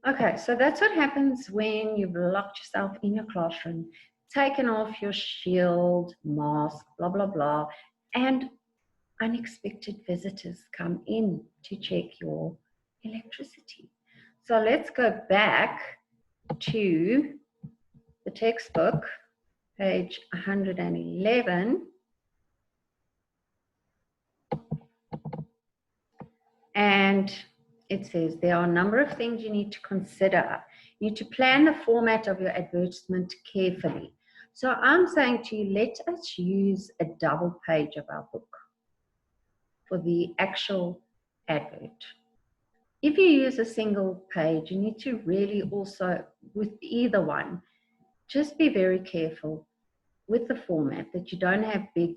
Okay, so that's what happens when you've locked yourself in your classroom, taken off your shield, mask, blah, blah, blah, and unexpected visitors come in to check your electricity. So let's go back to the textbook, page 111. And it says there are a number of things you need to consider. You need to plan the format of your advertisement carefully. So I'm saying to you, let us use a double page of our book for the actual advert. If you use a single page, you need to really also, with either one, just be very careful with the format, that you don't have big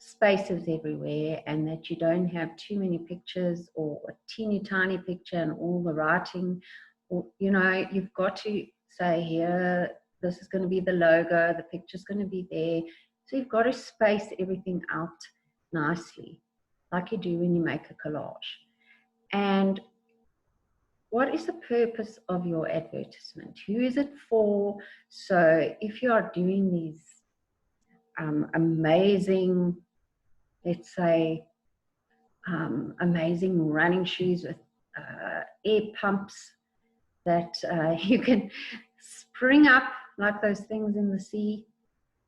spaces everywhere and that you don't have too many pictures or a teeny tiny picture and all the writing. Or, you know, you've got to say here, this is going to be the logo, the picture's going to be there. So you've got to space everything out nicely, like you do when you make a collage. And what is the purpose of your advertisement? Who is it for? So if you are doing these amazing, let's say, amazing running shoes with air pumps that you can spring up like those things in the sea.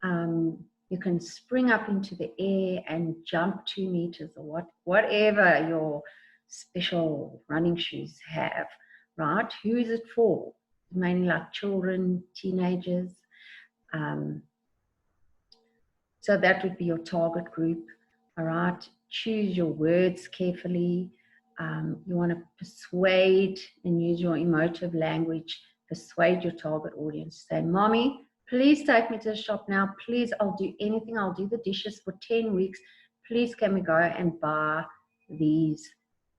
You can spring up into the air and jump 2 meters or whatever your special running shoes have, right? Who is it for? Mainly like children, teenagers. So that would be your target group, all right? Choose your words carefully. You want to persuade and use your emotive language, persuade your target audience. Say, Mommy, please take me to the shop now. Please, I'll do anything. I'll do the dishes for 10 weeks. Please, can we go and buy these?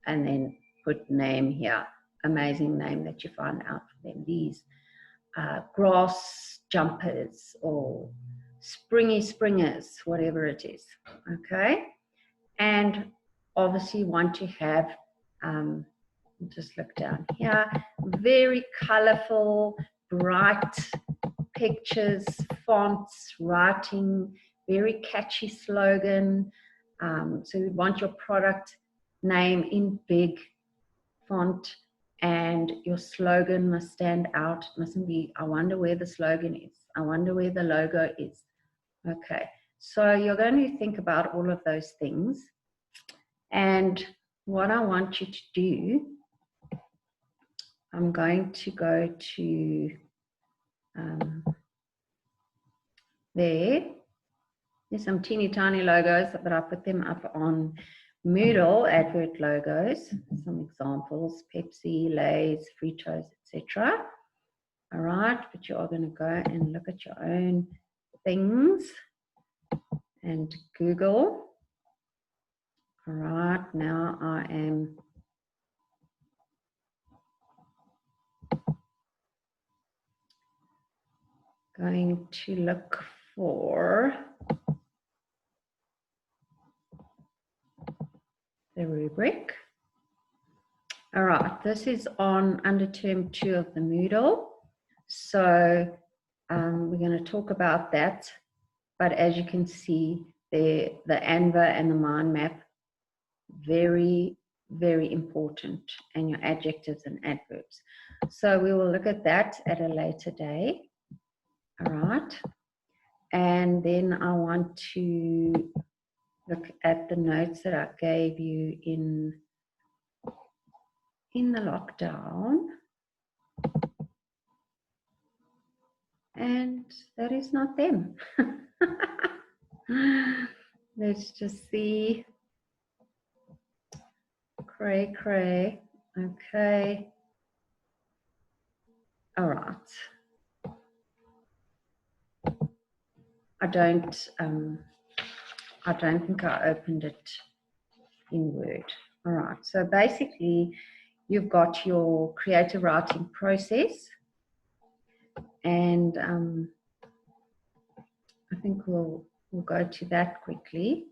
And then put name here, amazing name that you find out for them. These grass jumpers or springers, whatever it is, okay? And obviously want to have, just look down here, very colorful, bright pictures, fonts, writing, very catchy slogan. So you want your product name in big font, and your slogan must stand out. It mustn't be, I wonder where the slogan is. I wonder where the logo is. Okay, so you're going to think about all of those things. And what I want you to do, I'm going to go to there's some teeny tiny logos, but I put them up on Moodle, advert logos, some examples, Pepsi, Lay's, Fritos, etc. All right, but you are going to go and look at your own things and Google. All right, now I am going to look for the rubric. All right, this is on under term 2 of the Moodle. So we're going to talk about that. But as you can see, the Anva and the Mindmap, very, very important, and your adjectives and adverbs. So we will look at that at a later day. All right. And then I want to look at the notes that I gave you in the lockdown. And that is not them. Let's just see. Cray. Okay. All right. I don't think I opened it in Word. All right. So basically, you've got your creative writing process, and I think we'll go to that quickly.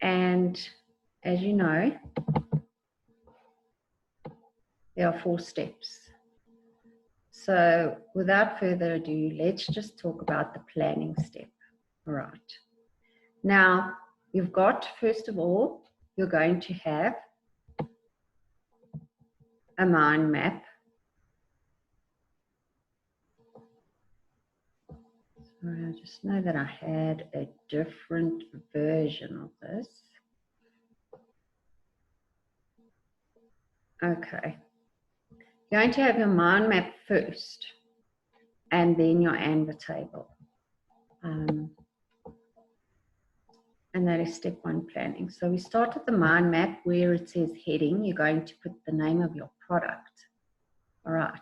And as you know, There are 4 steps. So without further ado, let's just talk about the planning step. All right. Now, you've got, first of all, you're going to have a mind map. Sorry, I just know that I had a different version of this. Okay. You're going to have your mind map first, and then your Anver table. And that is step 1, planning. So we start at the mind map where it says heading. You're going to put the name of your product. All right.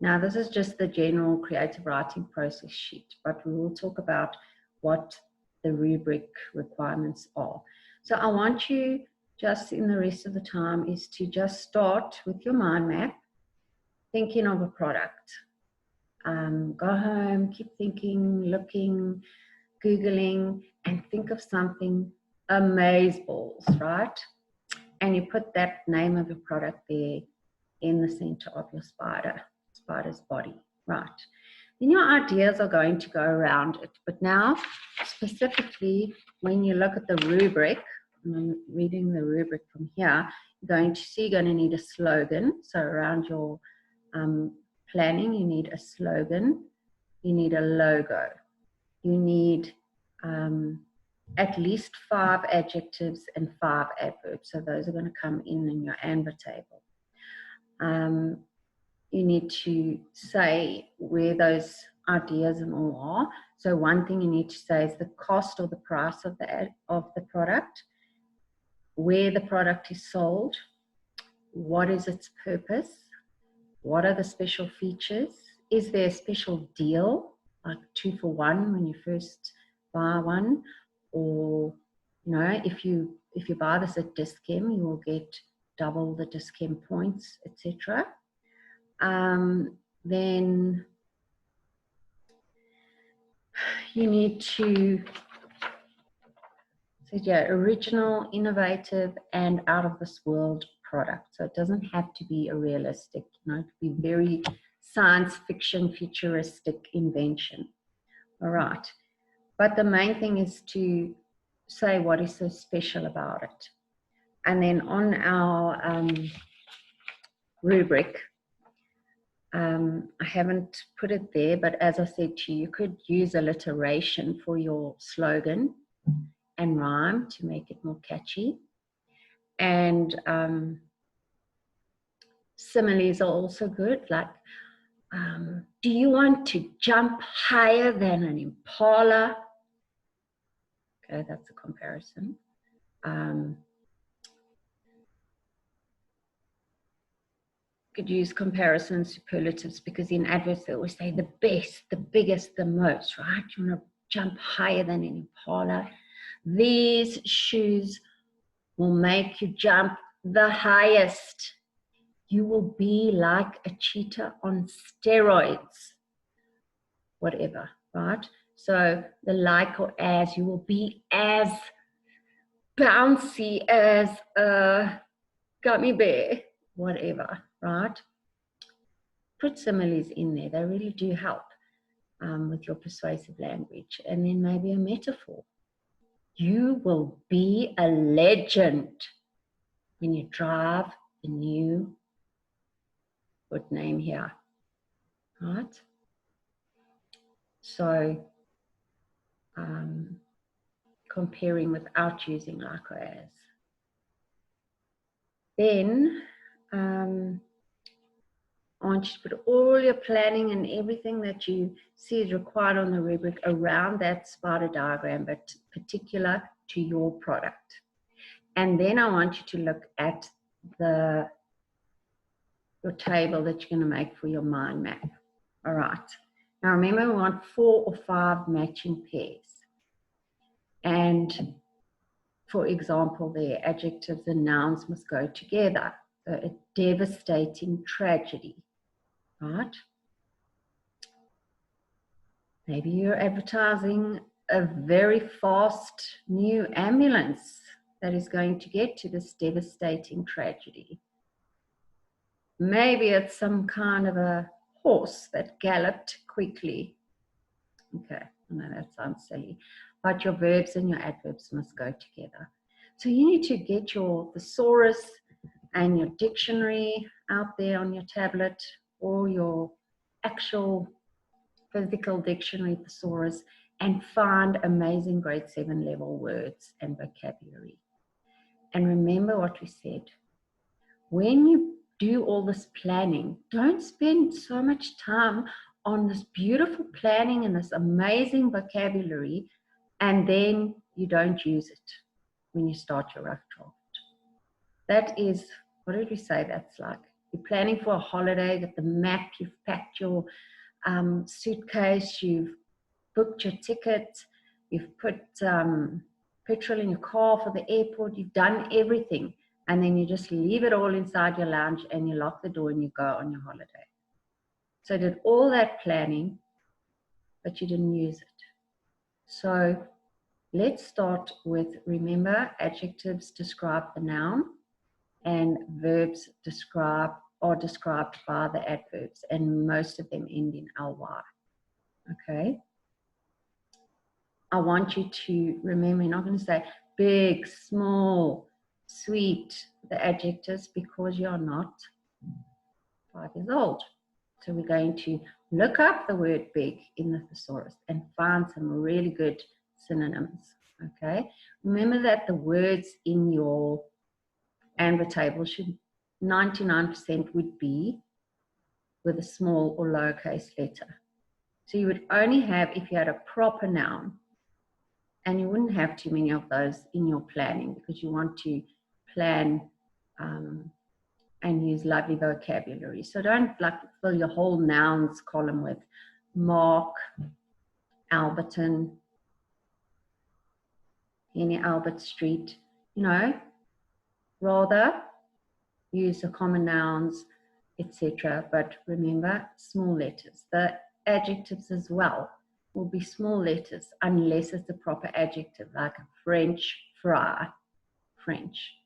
Now, this is just the general creative writing process sheet, but we will talk about what the rubric requirements are. So I want you just in the rest of the time is to just start with your mind map, thinking of a product. Go home, keep thinking, looking, Googling, and think of something amazeballs, right? And you put that name of your product there in the center of your spider's body, right? Then your ideas are going to go around it. But now, specifically, when you look at the rubric, and I'm reading the rubric from here, you're going to see you're going to need a slogan. So around your planning, you need a slogan, you need a logo, you need at least 5 adjectives and 5 adverbs. So those are going to come in your Anver table. You need to say where those ideas and all are. So one thing you need to say is the cost or the price of the product, where the product is sold, what is its purpose, what are the special features, is there a special deal, like 2 for 1 when you first buy one, or if you buy this at Discount, you will get double the Discount points, etc. Then you need to say, yeah, original, innovative, and out of this world product. So it doesn't have to be a realistic, it could be very science fiction, futuristic invention. All right. But the main thing is to say what is so special about it. And then on our rubric, I haven't put it there, but as I said to you, you could use alliteration for your slogan and rhyme to make it more catchy. And similes are also good, like, do you want to jump higher than an impala? Okay, that's a comparison. Could use comparison superlatives, because in adverts they always say the best, the biggest, the most, right? You want to jump higher than an impala. These shoes will make you jump the highest. You will be like a cheetah on steroids, whatever, right? So the like or as, you will be as bouncy as a gummy bear, whatever, right? Put similes in there. They really do help with your persuasive language. And then maybe a metaphor. You will be a legend when you drive the new, good name here, right? So comparing without using like or as. Then I want you to put all your planning and everything that you see is required on the rubric around that spider diagram, but particular to your product. And then I want you to look at your table that you're going to make for your mind map. All right. Now remember, we want 4 or 5 matching pairs. And for example, the adjectives and nouns must go together. So a devastating tragedy. Right? Maybe you're advertising a very fast new ambulance that is going to get to this devastating tragedy. Maybe it's some kind of a horse that galloped quickly. Okay, I know that sounds silly, but your verbs and your adverbs must go together. So you need to get your thesaurus and your dictionary out there on your tablet or your actual physical dictionary thesaurus and find amazing grade 7 level words and vocabulary. And remember what we said. When you do all this planning, don't spend so much time on this beautiful planning and this amazing vocabulary, and then you don't use it when you start your rough draft. That is, what did we say that's like? You're planning for a holiday, with the map, you've packed your suitcase, you've booked your ticket, you've put petrol in your car for the airport, you've done everything, and then you just leave it all inside your lounge and you lock the door and you go on your holiday. So you did all that planning, but you didn't use it. So let's start with, remember, adjectives describe the noun and verbs are described by the adverbs, and most of them end in ly. Okay? I want you to remember, you're not going to say big, small, sweet, the adjectives, because you're not 5 years old. So we're going to look up the word big in the thesaurus and find some really good synonyms. Okay? Remember that the words in your ANVA table should 99% would be with a small or lowercase letter. So you would only have, if you had a proper noun, and you wouldn't have too many of those in your planning because you want to plan and use lovely vocabulary. So don't like fill your whole nouns column with Mark, Alberton, Henry Albert Street, you know, rather use the common nouns, etc. But remember, small letters. The adjectives as well will be small letters unless it's a proper adjective, like French fry, French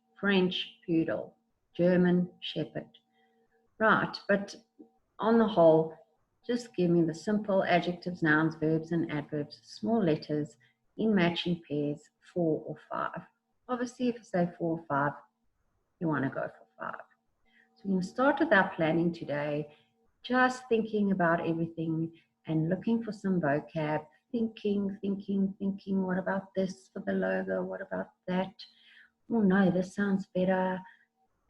poodle, German shepherd. Right, but on the whole, just give me the simple adjectives, nouns, verbs, and adverbs, small letters in matching pairs, 4 or 5. Obviously, if you say 4 or 5, you want to go for 5. So we're going to start with our planning today, just thinking about everything and looking for some vocab, thinking, what about this for the logo, what about that? Oh no, this sounds better.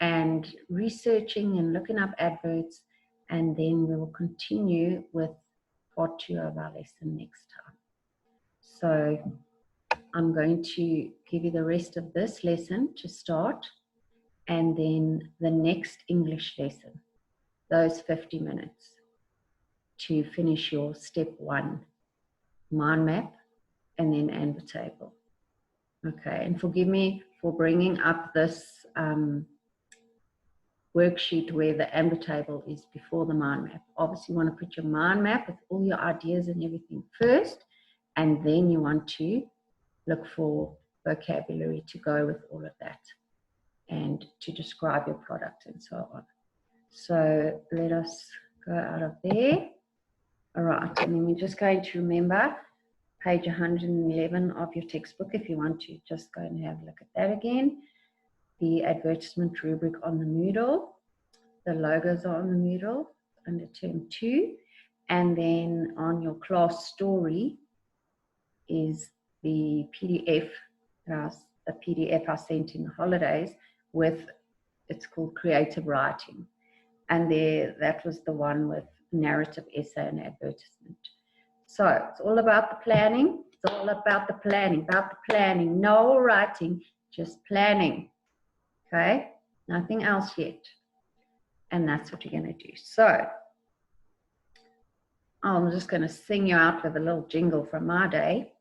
And researching and looking up adverts, and then we will continue with part 2 of our lesson next time. So I'm going to give you the rest of this lesson to start, and then the next English lesson, those 50 minutes to finish your step 1 mind map and then ANVA table. Okay, and forgive me for bringing up this worksheet where the ANVA table is before the mind map. Obviously, you want to put your mind map with all your ideas and everything first, and then you want to look for vocabulary to go with all of that and to describe your product and so on. So let us go out of there. All right, and then we're just going to remember page 111 of your textbook if you want to just go and have a look at that again. The advertisement rubric on the Moodle. The logos are on the Moodle under term 2. And then on your class story is the PDF, the PDF I sent in the holidays with, it's called Creative Writing. And there, that was the one with narrative, essay, and advertisement. So it's all about the planning. It's all about the planning. No writing, just planning. Okay? Nothing else yet. And that's what you're going to do. So I'm just going to sing you out with a little jingle from my day.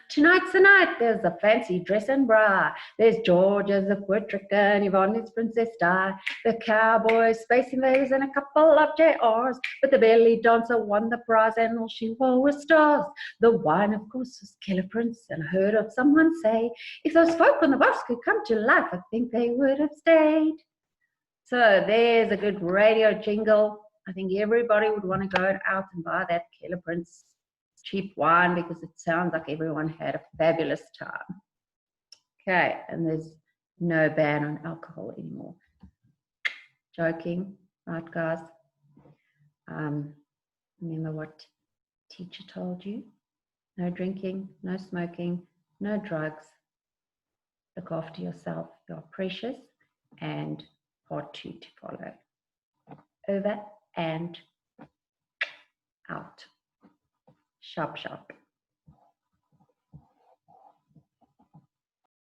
Tonight's the night, there's a fancy dress and bra. There's George as a Puertrica and Yvonne is Princess Di. The Cowboys, Space Invaders, and a couple of JRs. But the belly dancer won the prize and all she wore was stars. The wine, of course, was Killer Prince. And I heard of someone say, if those folk on the bus could come to life, I think they would have stayed. So there's a good radio jingle. I think everybody would want to go out and buy that Keller Prince cheap wine because it sounds like everyone had a fabulous time. Okay, and there's no ban on alcohol anymore. Joking, right, guys? Remember what teacher told you? No drinking, no smoking, no drugs. Look after yourself. You're precious. And part 2 to follow. Over and out. Sharp, sharp.